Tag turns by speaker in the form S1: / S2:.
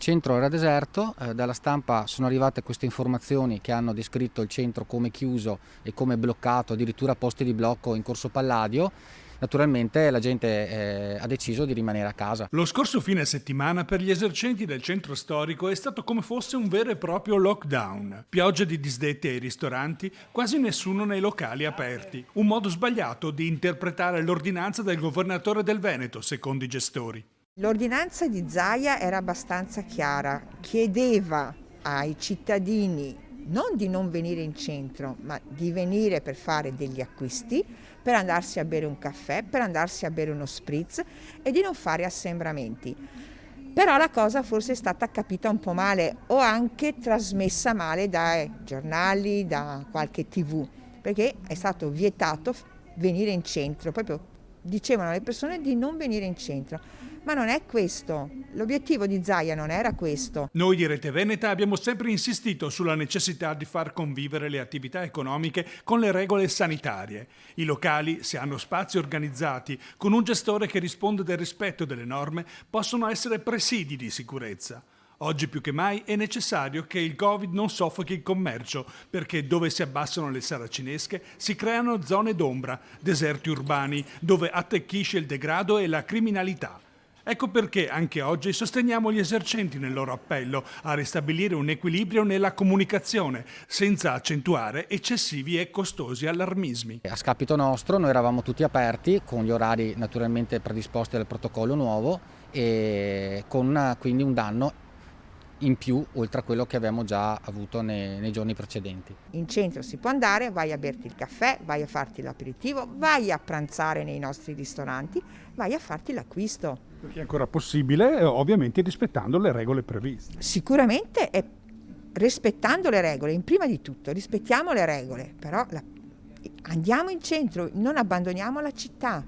S1: centro era deserto, dalla stampa sono arrivate queste informazioni che hanno descritto il centro come chiuso e come bloccato, addirittura posti di blocco in Corso Palladio. Naturalmente la gente ha deciso di rimanere a casa.
S2: Lo scorso fine settimana per gli esercenti del centro storico è stato come fosse un vero e proprio lockdown. Pioggia di disdetti ai ristoranti, quasi nessuno nei locali aperti. Un modo sbagliato di interpretare l'ordinanza del governatore del Veneto, secondo i gestori.
S3: L'ordinanza di Zaia era abbastanza chiara, chiedeva ai cittadini non di non venire in centro, ma di venire per fare degli acquisti, per andarsi a bere un caffè, per andarsi a bere uno spritz e di non fare assembramenti. Però la cosa forse è stata capita un po' male o anche trasmessa male dai giornali, da qualche TV, perché è stato vietato venire in centro, proprio dicevano alle persone di non venire in centro. Ma non è questo, l'obiettivo di Zaia non era questo.
S2: Noi di Rete Veneta abbiamo sempre insistito sulla necessità di far convivere le attività economiche con le regole sanitarie. I locali, se hanno spazi organizzati con un gestore che risponde del rispetto delle norme, possono essere presidi di sicurezza. Oggi più che mai è necessario che il Covid non soffochi il commercio, perché dove si abbassano le saracinesche si creano zone d'ombra, deserti urbani, dove attecchisce il degrado e la criminalità. Ecco perché anche oggi sosteniamo gli esercenti nel loro appello a ristabilire un equilibrio nella comunicazione, senza accentuare eccessivi e costosi allarmismi.
S1: A scapito nostro, noi eravamo tutti aperti, con gli orari naturalmente predisposti dal protocollo nuovo e con quindi un danno in più oltre a quello che abbiamo già avuto nei giorni precedenti.
S3: In centro si può andare, vai a berti il caffè, vai a farti l'aperitivo, vai a pranzare nei nostri ristoranti, vai a farti l'acquisto.
S4: Perché è ancora possibile, ovviamente rispettando le regole previste.
S3: Sicuramente è rispettando le regole, prima di tutto rispettiamo le regole, però andiamo in centro, non abbandoniamo la città.